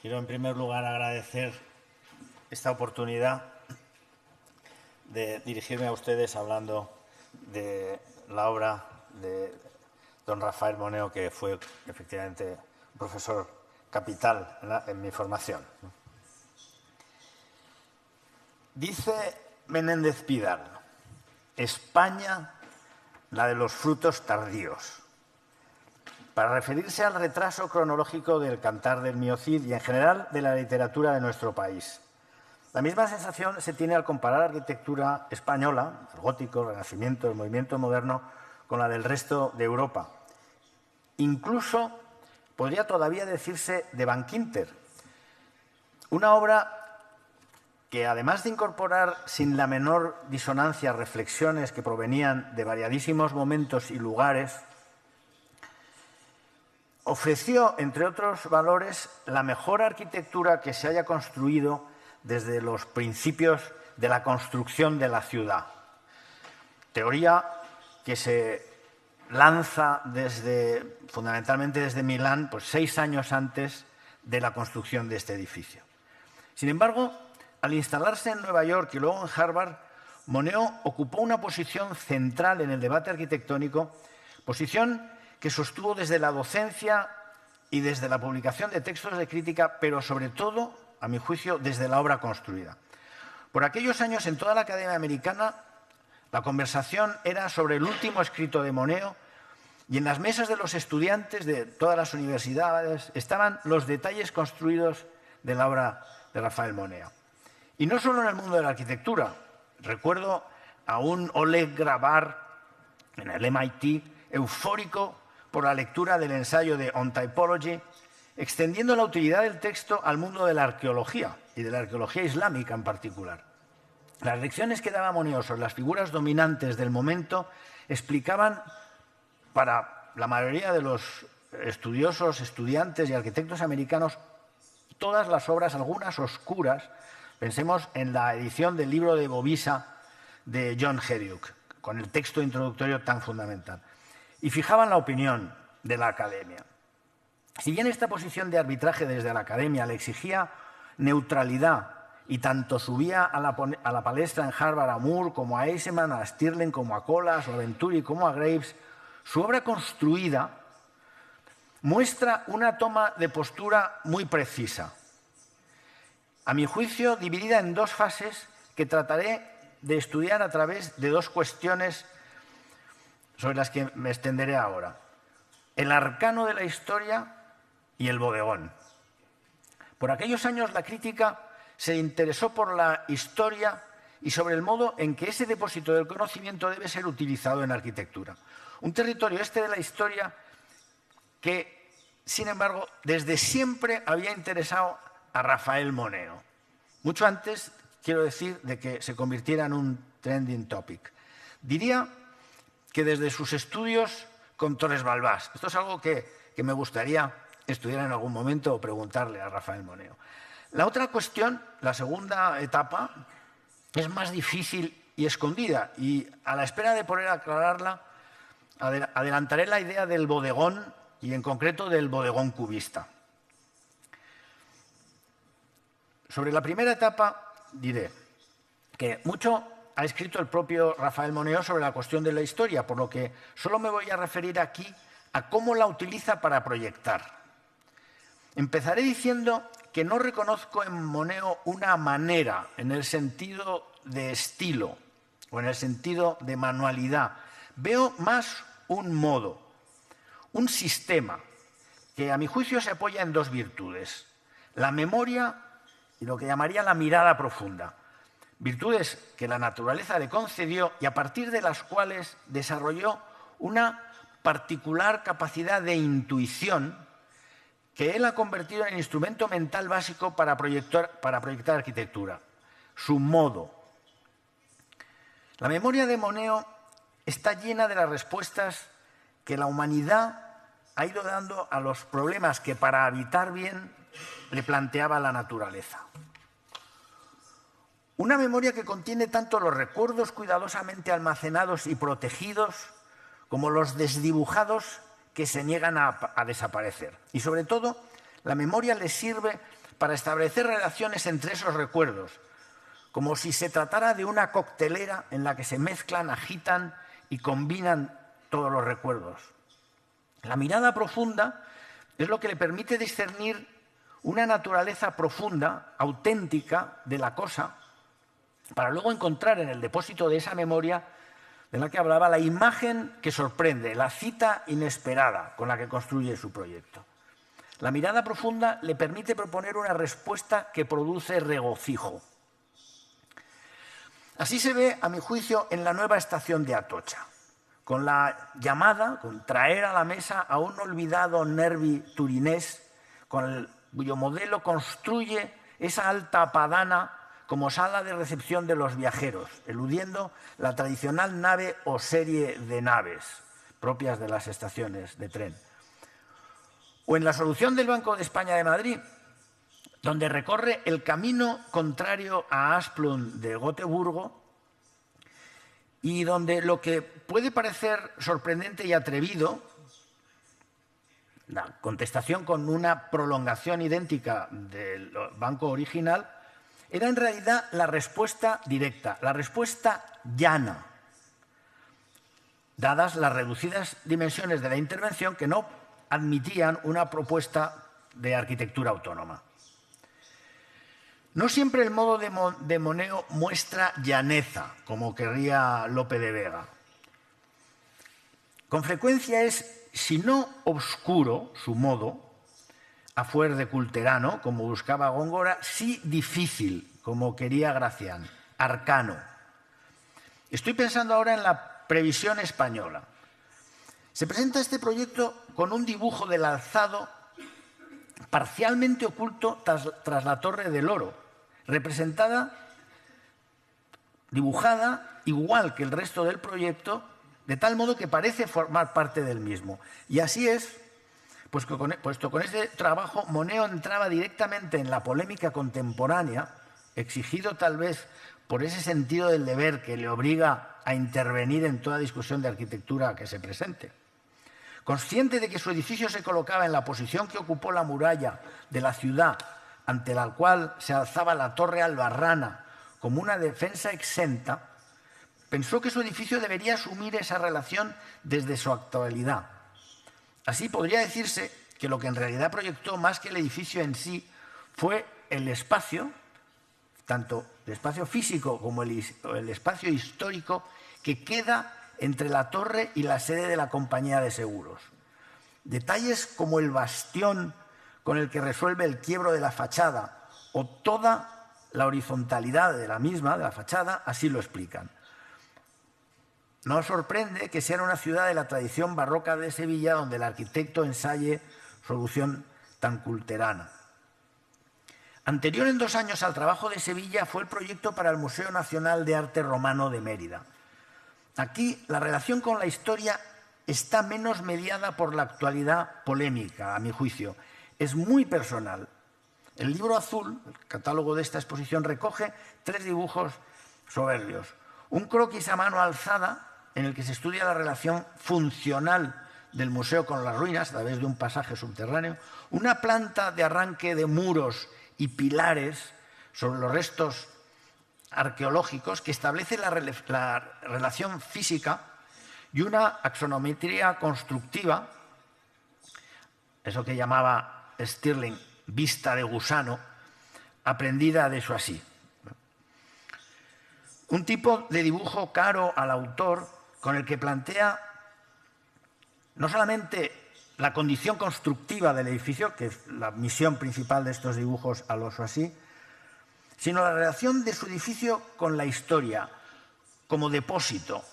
Quiero en primer lugar agradecer esta oportunidad de dirigirme a ustedes hablando de la obra de don Rafael Moneo, que fue efectivamente un profesor capital en mi formación. Dice Menéndez Pidal: España, la de los frutos tardíos, para referirse al retraso cronológico del Cantar del Mío Cid y en general de la literatura de nuestro país. La misma sensación se tiene al comparar la arquitectura española, el gótico, el renacimiento, el movimiento moderno, con la del resto de Europa. Incluso podría todavía decirse de Van Quinter, una obra que, además de incorporar sin la menor disonancia reflexiones que provenían de variadísimos momentos y lugares, ofreció, entre otros valores, la mejor arquitectura que se haya construido desde los principios de la construcción de la ciudad. Teoría que se lanza fundamentalmente desde Milán, pues 6 años antes de la construcción de este edificio. Sin embargo, al instalarse en Nueva York y luego en Harvard, Moneo ocupó una posición central en el debate arquitectónico, posición que sostuvo desde la docencia y desde la publicación de textos de crítica, pero sobre todo, a mi juicio, desde la obra construida. Por aquellos años, en toda la Academia Americana, la conversación era sobre el último escrito de Moneo y en las mesas de los estudiantes de todas las universidades estaban los detalles construidos de la obra de Rafael Moneo. Y no solo en el mundo de la arquitectura. Recuerdo a un Oleg Grabar en el MIT, eufórico por la lectura del ensayo de On Typology, extendiendo la utilidad del texto al mundo de la arqueología y de la arqueología islámica en particular. Las lecciones que daba Moneo sobre las figuras dominantes del momento explicaban para la mayoría de los estudiosos, estudiantes y arquitectos americanos todas las obras, algunas oscuras. Pensemos en la edición del libro de Bovisa de John Heriuk, con el texto introductorio tan fundamental. Y fijaban la opinión de la Academia. Si bien esta posición de arbitraje desde la Academia le exigía neutralidad y tanto subía a la palestra en Harvard a Moore como a Eisenman, a Stirling como a Colas o a Venturi como a Graves, su obra construida muestra una toma de postura muy precisa. A mi juicio, dividida en 2 fases que trataré de estudiar a través de 2 cuestiones sobre las que me extenderé ahora: el arcano de la historia y el bodegón. Por aquellos años la crítica se interesó por la historia y sobre el modo en que ese depósito del conocimiento debe ser utilizado en arquitectura. Un territorio de la historia que, sin embargo, desde siempre había interesado a Rafael Moneo. Mucho antes, quiero decir, de que se convirtiera en un trending topic. Diría que desde sus estudios con Torres Balbás. Esto es algo que me gustaría estudiar en algún momento o preguntarle a Rafael Moneo. La otra cuestión, la segunda etapa, es más difícil y escondida, y a la espera de poder aclararla, adelantaré la idea del bodegón y en concreto del bodegón cubista. Sobre la primera etapa diré que mucho ha escrito el propio Rafael Moneo sobre la cuestión de la historia, por lo que solo me voy a referir aquí a cómo la utiliza para proyectar. Empezaré diciendo que no reconozco en Moneo una manera en el sentido de estilo o en el sentido de manualidad. Veo más un modo, un sistema que a mi juicio se apoya en 2 virtudes: la memoria y lo que llamaría la mirada profunda. Virtudes que la naturaleza le concedió y a partir de las cuales desarrolló una particular capacidad de intuición que él ha convertido en instrumento mental básico para proyectar arquitectura, su modo. La memoria de Moneo está llena de las respuestas que la humanidad ha ido dando a los problemas que para habitar bien le planteaba la naturaleza. Una memoria que contiene tanto los recuerdos cuidadosamente almacenados y protegidos como los desdibujados que se niegan a desaparecer. Y sobre todo, la memoria le sirve para establecer relaciones entre esos recuerdos, como si se tratara de una coctelera en la que se mezclan, agitan y combinan todos los recuerdos. La mirada profunda es lo que le permite discernir una naturaleza profunda, auténtica de la cosa, para luego encontrar en el depósito de esa memoria de la que hablaba la imagen que sorprende, la cita inesperada con la que construye su proyecto. La mirada profunda le permite proponer una respuesta que produce regocijo. Así se ve, a mi juicio, en la nueva estación de Atocha, con la llamada, con traer a la mesa a un olvidado nervi turinés, cuyo modelo construye esa alta padana como sala de recepción de los viajeros, eludiendo la tradicional nave o serie de naves propias de las estaciones de tren. O en la solución del Banco de España de Madrid, donde recorre el camino contrario a Asplund de Gotemburgo y donde lo que puede parecer sorprendente y atrevido, la contestación con una prolongación idéntica del banco original, era en realidad la respuesta directa, la respuesta llana, dadas las reducidas dimensiones de la intervención que no admitían una propuesta de arquitectura autónoma. No siempre el modo de Moneo muestra llaneza, como querría Lope de Vega. Con frecuencia es, si no obscuro, su modo, a fuer de culterano, como buscaba Góngora, sí difícil, como quería Gracián, arcano. Estoy pensando ahora en la previsión española. Se presenta este proyecto con un dibujo del alzado parcialmente oculto tras la Torre del Oro, representada, dibujada igual que el resto del proyecto, de tal modo que parece formar parte del mismo. Y así es, puesto con este trabajo Moneo entraba directamente en la polémica contemporánea, exigido tal vez por ese sentido del deber que le obliga a intervenir en toda discusión de arquitectura que se presente. Consciente de que su edificio se colocaba en la posición que ocupó la muralla de la ciudad, ante la cual se alzaba la Torre Albarrana como una defensa exenta, pensó que su edificio debería asumir esa relación desde su actualidad. Así podría decirse que lo que en realidad proyectó más que el edificio en sí fue el espacio, tanto el espacio físico como el espacio histórico que queda entre la torre y la sede de la compañía de seguros. Detalles como el bastión con el que resuelve el quiebro de la fachada o toda la horizontalidad de la misma, de la fachada, así lo explican. No sorprende que sea una ciudad de la tradición barroca de Sevilla donde el arquitecto ensaye solución tan culterana. Anterior en 2 años al trabajo de Sevilla fue el proyecto para el Museo Nacional de Arte Romano de Mérida. Aquí la relación con la historia está menos mediada por la actualidad polémica, a mi juicio. Es muy personal. El libro azul, el catálogo de esta exposición, recoge 3 dibujos soberbios. Un croquis a mano alzada en el que se estudia la relación funcional del museo con las ruinas a través de un pasaje subterráneo, una planta de arranque de muros y pilares sobre los restos arqueológicos que establece la relación física y una axonometría constructiva, eso que llamaba Stirling vista de gusano, aprendida de Soissy. Un tipo de dibujo caro al autor con el que plantea no solamente la condición constructiva del edificio, que es la misión principal de estos dibujos a lo Soissy, sino la relación de su edificio con la historia, como depósito,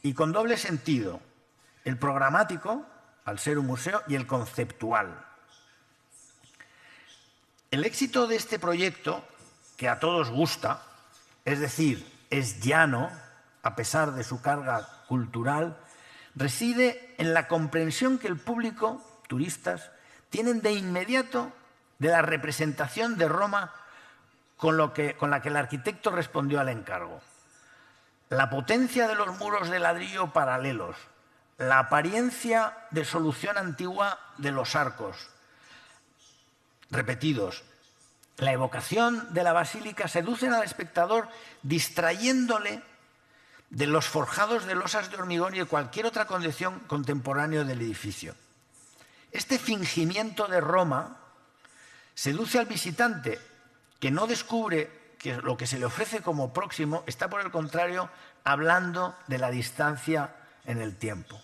y con doble sentido, el programático, al ser un museo, y el conceptual. El éxito de este proyecto, que a todos gusta, es decir, es llano, a pesar de su carga cultural, reside en la comprensión que el público, turistas, tienen de inmediato de la representación de Roma con la que el arquitecto respondió al encargo. La potencia de los muros de ladrillo paralelos, la apariencia de solución antigua de los arcos repetidos, la evocación de la basílica seducen al espectador distrayéndole de los forjados de losas de hormigón y de cualquier otra condición contemporánea del edificio. Este fingimiento de Roma seduce al visitante, que no descubre que lo que se le ofrece como próximo está, por el contrario, hablando de la distancia en el tiempo.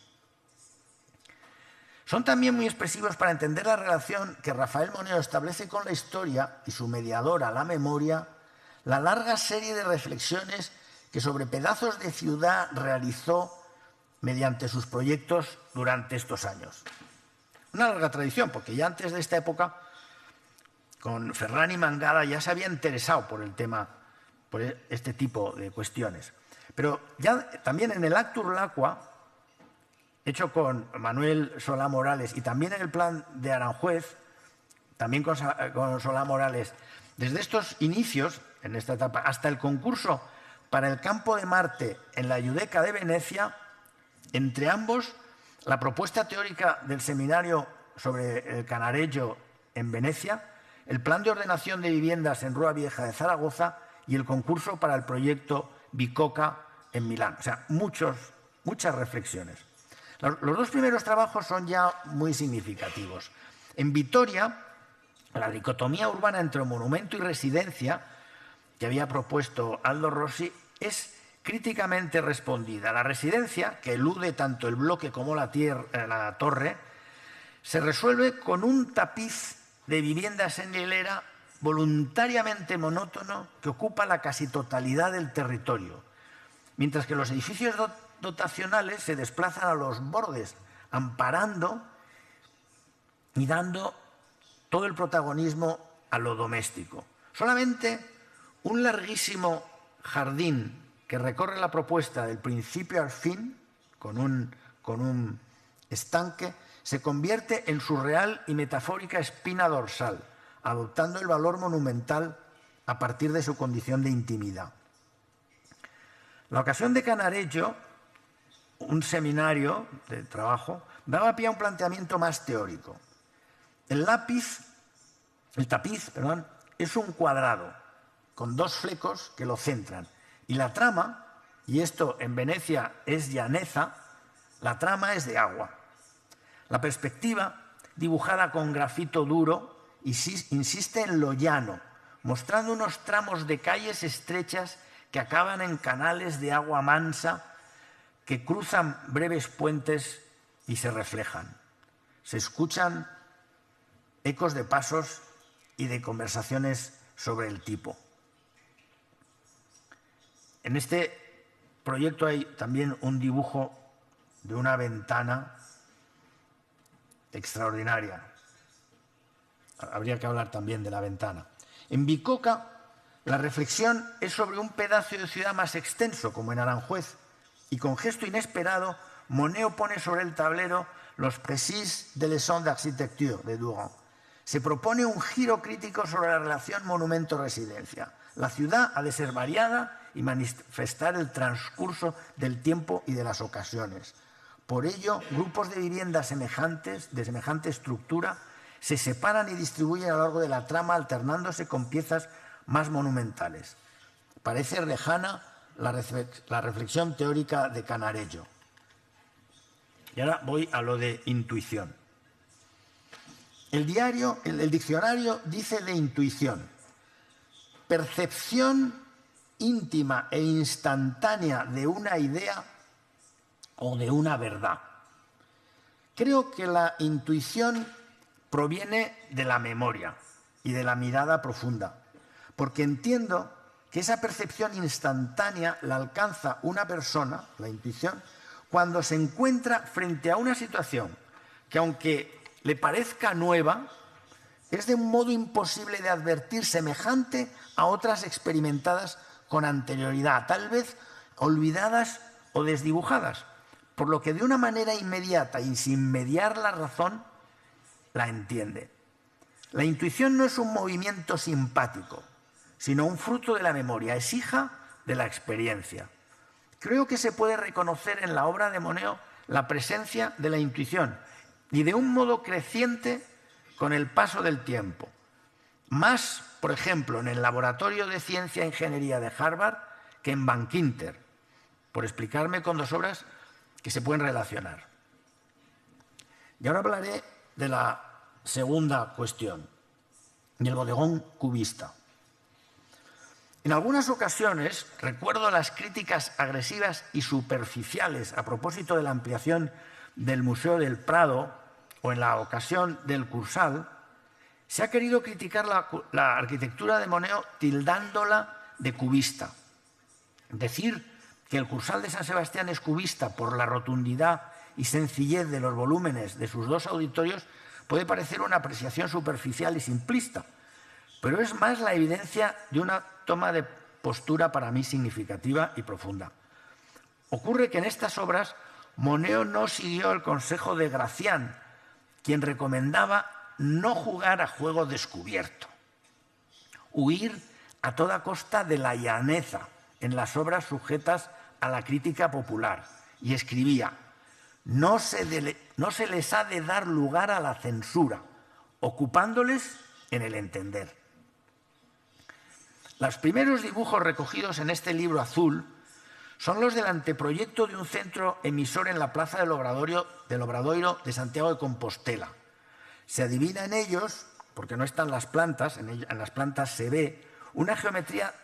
Son también muy expresivos para entender la relación que Rafael Moneo establece con la historia y su mediadora, la memoria, la larga serie de reflexiones que sobre pedazos de ciudad realizó mediante sus proyectos durante estos años. Una larga tradición, porque ya antes de esta época, con Ferran y Mangada ya se había interesado por el tema, por este tipo de cuestiones. Pero ya también en el Actur Lacua, hecho con Manuel Solá Morales, y también en el plan de Aranjuez, también con Solá Morales, desde estos inicios, en esta etapa, hasta el concurso para el campo de Marte en la Giudecca de Venecia, entre ambos, la propuesta teórica del seminario sobre el Canareggio en Venecia, el plan de ordenación de viviendas en Rua Vieja de Zaragoza y el concurso para el proyecto Bicocca en Milán. O sea, muchas reflexiones. Los dos primeros trabajos son ya muy significativos. En Vitoria, la dicotomía urbana entre monumento y residencia que había propuesto Aldo Rossi es críticamente respondida. La residencia, que elude tanto el bloque como la torre, se resuelve con un tapiz de viviendas en hilera voluntariamente monótono que ocupa la casi totalidad del territorio, mientras que los edificios dotacionales se desplazan a los bordes, amparando y dando todo el protagonismo a lo doméstico. Solamente un larguísimo jardín que recorre la propuesta del principio al fin, con un estanque, se convierte en su real y metafórica espina dorsal, adoptando el valor monumental a partir de su condición de intimidad. La ocasión de Canareggio, un seminario de trabajo, daba pie a un planteamiento más teórico. El tapiz, es un cuadrado con dos flecos que lo centran. Y la trama, y esto en Venecia es llaneza, la trama es de agua. La perspectiva, dibujada con grafito duro, insiste en lo llano, mostrando unos tramos de calles estrechas que acaban en canales de agua mansa que cruzan breves puentes y se reflejan. Se escuchan ecos de pasos y de conversaciones sobre el tipo. En este proyecto hay también un dibujo de una ventana extraordinaria. Habría que hablar también de la ventana. En Bicocca, la reflexión es sobre un pedazo de ciudad más extenso, como en Aranjuez, y con gesto inesperado, Moneo pone sobre el tablero los Précis de leçons d'architecture de Durand. Se propone un giro crítico sobre la relación monumento-residencia. La ciudad ha de ser variada y manifestar el transcurso del tiempo y de las ocasiones. Por ello, grupos de viviendas de semejante estructura se separan y distribuyen a lo largo de la trama, alternándose con piezas más monumentales. Parece lejana la reflexión teórica de Canareggio. Y ahora voy a lo de intuición. El diccionario dice de intuición: percepción íntima e instantánea de una idea o de una verdad. Creo que la intuición proviene de la memoria y de la mirada profunda, porque entiendo que esa percepción instantánea la alcanza una persona, la intuición, cuando se encuentra frente a una situación que, aunque le parezca nueva, es de un modo imposible de advertir, semejante a otras experimentadas con anterioridad, tal vez olvidadas o desdibujadas, por lo que de una manera inmediata y sin mediar la razón, la entiende. La intuición no es un movimiento simpático, sino un fruto de la memoria, es hija de la experiencia. Creo que se puede reconocer en la obra de Moneo la presencia de la intuición y de un modo creciente con el paso del tiempo, más por ejemplo, en el Laboratorio de Ciencia e Ingeniería de Harvard que en Bankinter, por explicarme con dos obras que se pueden relacionar. Y ahora hablaré de la segunda cuestión, del bodegón cubista. En algunas ocasiones recuerdo las críticas agresivas y superficiales a propósito de la ampliación del Museo del Prado o en la ocasión del Cursal. Se ha querido criticar la arquitectura de Moneo tildándola de cubista. Decir que el Cursal de San Sebastián es cubista por la rotundidad y sencillez de los volúmenes de sus dos auditorios puede parecer una apreciación superficial y simplista, pero es más la evidencia de una toma de postura para mí significativa y profunda. Ocurre que en estas obras Moneo no siguió el consejo de Gracián, quien recomendaba no jugar a juego descubierto, huir a toda costa de la llaneza en las obras sujetas a la crítica popular, y escribía: no se les ha de dar lugar a la censura, ocupándoles en el entender. Los primeros dibujos recogidos en este libro azul son los del anteproyecto de un centro emisor en la plaza del Obradoiro de Santiago de Compostela. Se adivina en ellos, porque no están las plantas, en las plantas se ve una geometría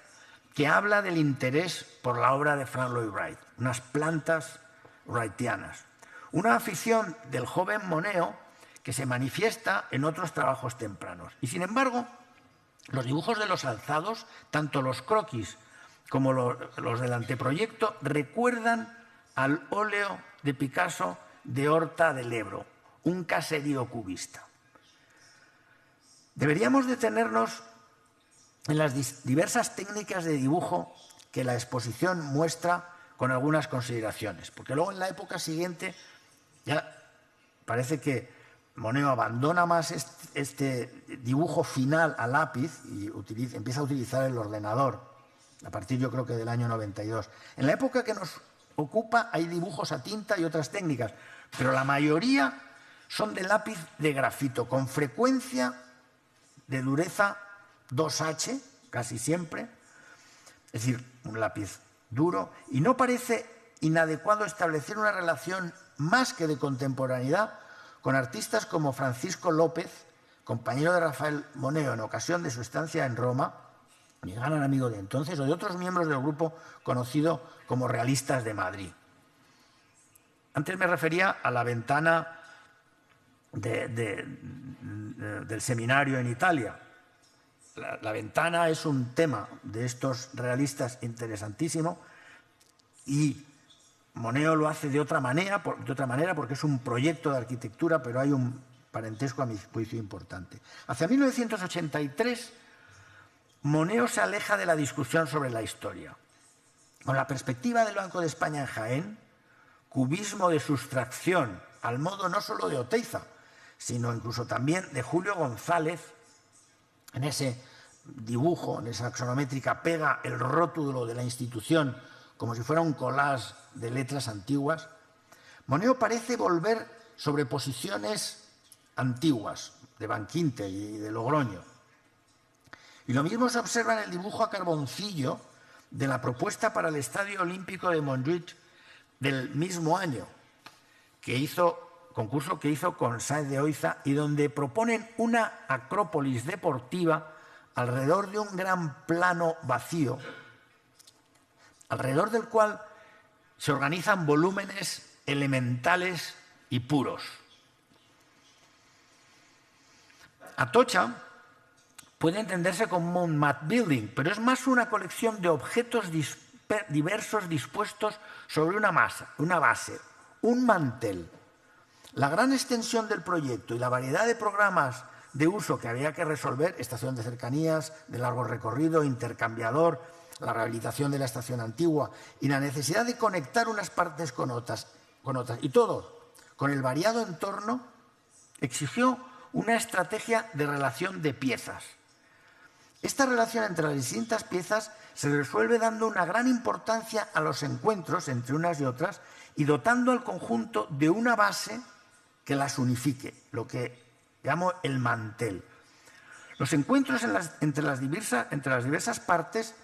que habla del interés por la obra de Frank Lloyd Wright, unas plantas wrightianas. Una afición del joven Moneo que se manifiesta en otros trabajos tempranos. Y sin embargo, los dibujos de los alzados, tanto los croquis como los del anteproyecto, recuerdan al óleo de Picasso de Horta del Ebro, un caserío cubista. Deberíamos detenernos en las diversas técnicas de dibujo que la exposición muestra con algunas consideraciones, porque luego en la época siguiente ya parece que Moneo abandona más este dibujo final a lápiz y empieza a utilizar el ordenador, a partir yo creo que del año 92. En la época que nos ocupa hay dibujos a tinta y otras técnicas, pero la mayoría son de lápiz de grafito, con frecuencia de dureza 2H, casi siempre, es decir, un lápiz duro, y no parece inadecuado establecer una relación más que de contemporaneidad con artistas como Francisco López, compañero de Rafael Moneo en ocasión de su estancia en Roma, mi gran amigo de entonces, o de otros miembros del grupo conocido como Realistas de Madrid. Antes me refería a la ventana del seminario en Italia. La ventana es un tema de estos realistas interesantísimo y Moneo lo hace de otra manera porque es un proyecto de arquitectura, pero hay un parentesco a mi juicio importante. Hacia 1983, Moneo se aleja de la discusión sobre la historia. Con la perspectiva del Banco de España en Jaén, cubismo de sustracción, al modo no solo de Oteiza, sino incluso también de Julio González, en ese dibujo, en esa axonométrica, pega el rótulo de la institución como si fuera un collage de letras antiguas. Moneo parece volver sobre posiciones antiguas, de Bankinter y de Logroño. Y lo mismo se observa en el dibujo a carboncillo de la propuesta para el Estadio Olímpico de Montjuïc del mismo año, concurso que hizo con Sáenz de Oiza, y donde proponen una acrópolis deportiva alrededor de un gran plano vacío, alrededor del cual se organizan volúmenes elementales y puros. Atocha puede entenderse como un mat building, pero es más una colección de objetos diversos dispuestos sobre una base, un mantel. La gran extensión del proyecto y la variedad de programas de uso que había que resolver, estación de cercanías, de largo recorrido, intercambiador, la rehabilitación de la estación antigua y la necesidad de conectar unas partes con otras, y todo con el variado entorno, exigió una estrategia de relación de piezas. Esta relación entre las distintas piezas se resuelve dando una gran importancia a los encuentros entre unas y otras y dotando al conjunto de una base que las unifique, lo que llamo el mantel. Los encuentros entre las diversas partes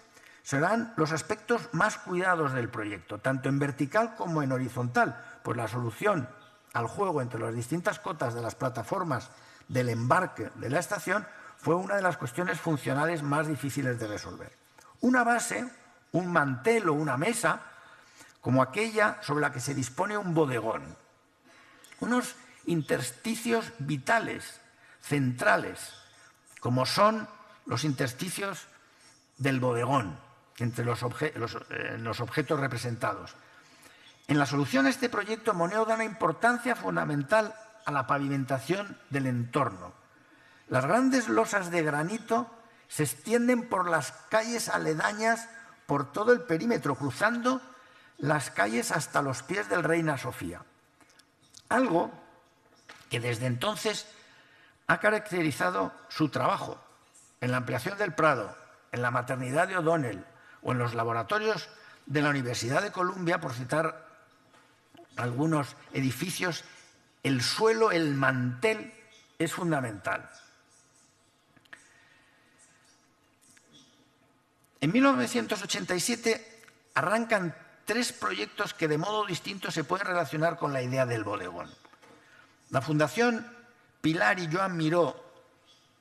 serán los aspectos más cuidados del proyecto, tanto en vertical como en horizontal, pues la solución al juego entre las distintas cotas de las plataformas del embarque de la estación fue una de las cuestiones funcionales más difíciles de resolver. Una base, un mantel o una mesa, como aquella sobre la que se dispone un bodegón. Unos intersticios vitales, centrales, como son los intersticios del bodegón, entre los objetos representados. En la solución a este proyecto, Moneo da una importancia fundamental a la pavimentación del entorno. Las grandes losas de granito se extienden por las calles aledañas por todo el perímetro, cruzando las calles hasta los pies del Reina Sofía. Algo que desde entonces ha caracterizado su trabajo en la ampliación del Prado, en la maternidad de O'Donnell o en los laboratorios de la Universidad de Columbia, por citar algunos edificios. El suelo, el mantel, es fundamental. En 1987 arrancan 3 proyectos que de modo distinto se pueden relacionar con la idea del bodegón. La Fundación Pilar y Joan Miró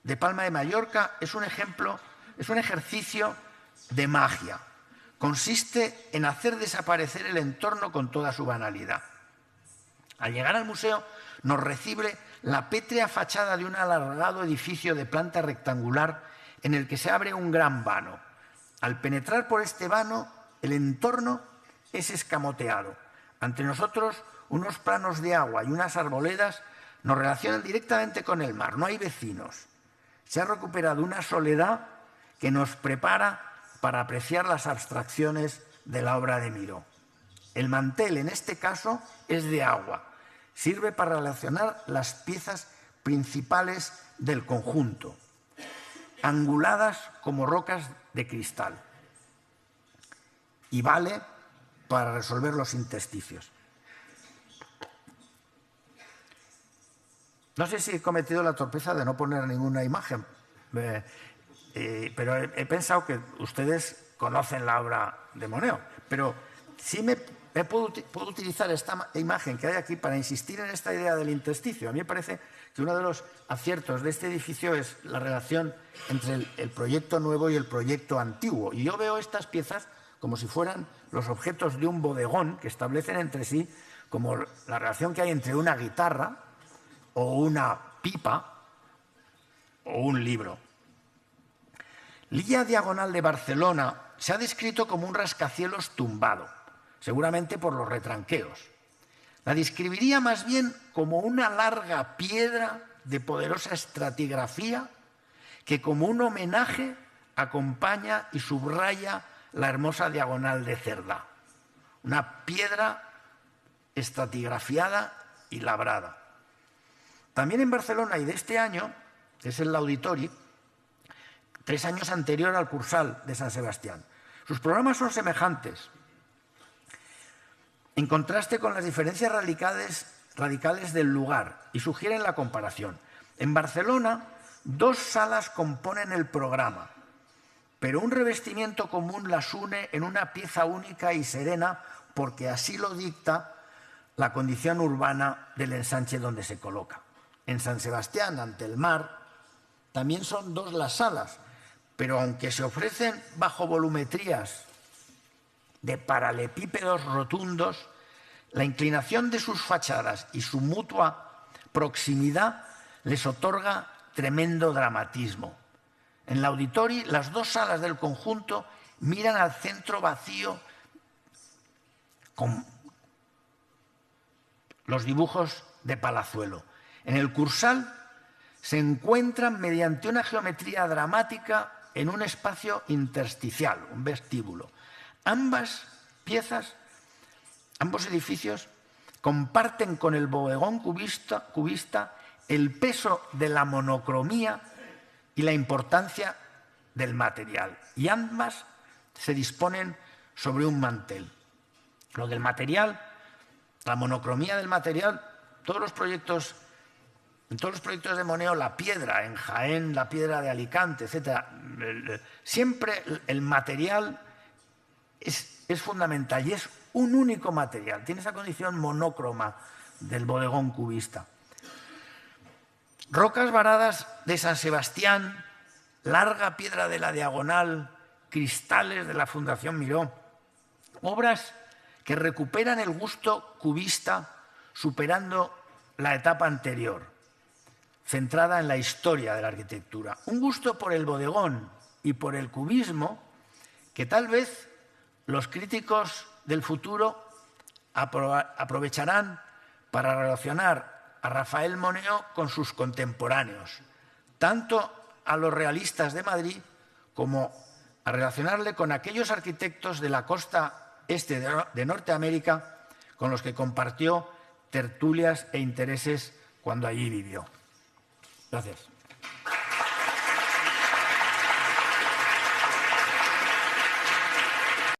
de Palma de Mallorca es un ejercicio de magia. Consiste en hacer desaparecer el entorno con toda su banalidad. Al llegar al museo nos recibe la pétrea fachada de un alargado edificio de planta rectangular en el que se abre un gran vano. Al penetrar por este vano, el entorno es escamoteado. Ante nosotros, unos planos de agua y unas arboledas nos relacionan directamente con el mar. No hay vecinos. Se ha recuperado una soledad que nos prepara para apreciar las abstracciones de la obra de Miró. El mantel, en este caso, es de agua. Sirve para relacionar las piezas principales del conjunto, anguladas como rocas de cristal. Y vale para resolver los intersticios. No sé si he cometido la torpeza de no poner ninguna imagen, pero he pensado que ustedes conocen la obra de Moneo, pero sí puedo utilizar esta imagen que hay aquí para insistir en esta idea del intersticio. A mí me parece que uno de los aciertos de este edificio es la relación entre el proyecto nuevo y el proyecto antiguo. Y yo veo estas piezas como si fueran los objetos de un bodegón que establecen entre sí como la relación que hay entre una guitarra o una pipa o un libro. Lilla Diagonal de Barcelona se ha descrito como un rascacielos tumbado, seguramente por los retranqueos. La describiría más bien como una larga piedra de poderosa estratigrafía que como un homenaje acompaña y subraya la hermosa Diagonal de Cerdá. Una piedra estratigrafiada y labrada. También en Barcelona, y de este año, que es el Auditori, 3 años anterior al Cursal de San Sebastián. Sus programas son semejantes, en contraste con las diferencias radicales del lugar, y sugieren la comparación. En Barcelona, 2 salas componen el programa, pero un revestimiento común las une en una pieza única y serena porque así lo dicta la condición urbana del ensanche donde se coloca. En San Sebastián, ante el mar, también son 2 las salas, pero aunque se ofrecen bajo volumetrías de paralelepípedos rotundos, la inclinación de sus fachadas y su mutua proximidad les otorga tremendo dramatismo. En el Auditori, las 2 salas del conjunto miran al centro vacío con los dibujos de Palazuelo. En el Cursal se encuentran mediante una geometría dramática en un espacio intersticial, un vestíbulo. Ambas piezas, ambos edificios, comparten con el bodegón cubista el peso de la monocromía y la importancia del material. Y ambas se disponen sobre un mantel. Lo del material, la monocromía del material, todos los proyectos En todos los proyectos de Moneo, la piedra, en Jaén, la piedra de Alicante, etc. Siempre el material es fundamental y es un único material. Tiene esa condición monócroma del bodegón cubista. Rocas varadas de San Sebastián, larga piedra de la Diagonal, cristales de la Fundación Miró. Obras que recuperan el gusto cubista superando la etapa anterior, centrada en la historia de la arquitectura. Un gusto por el bodegón y por el cubismo que tal vez los críticos del futuro aprovecharán para relacionar a Rafael Moneo con sus contemporáneos, tanto a los realistas de Madrid como a relacionarle con aquellos arquitectos de la costa este de Norteamérica con los que compartió tertulias e intereses cuando allí vivió. Gracias.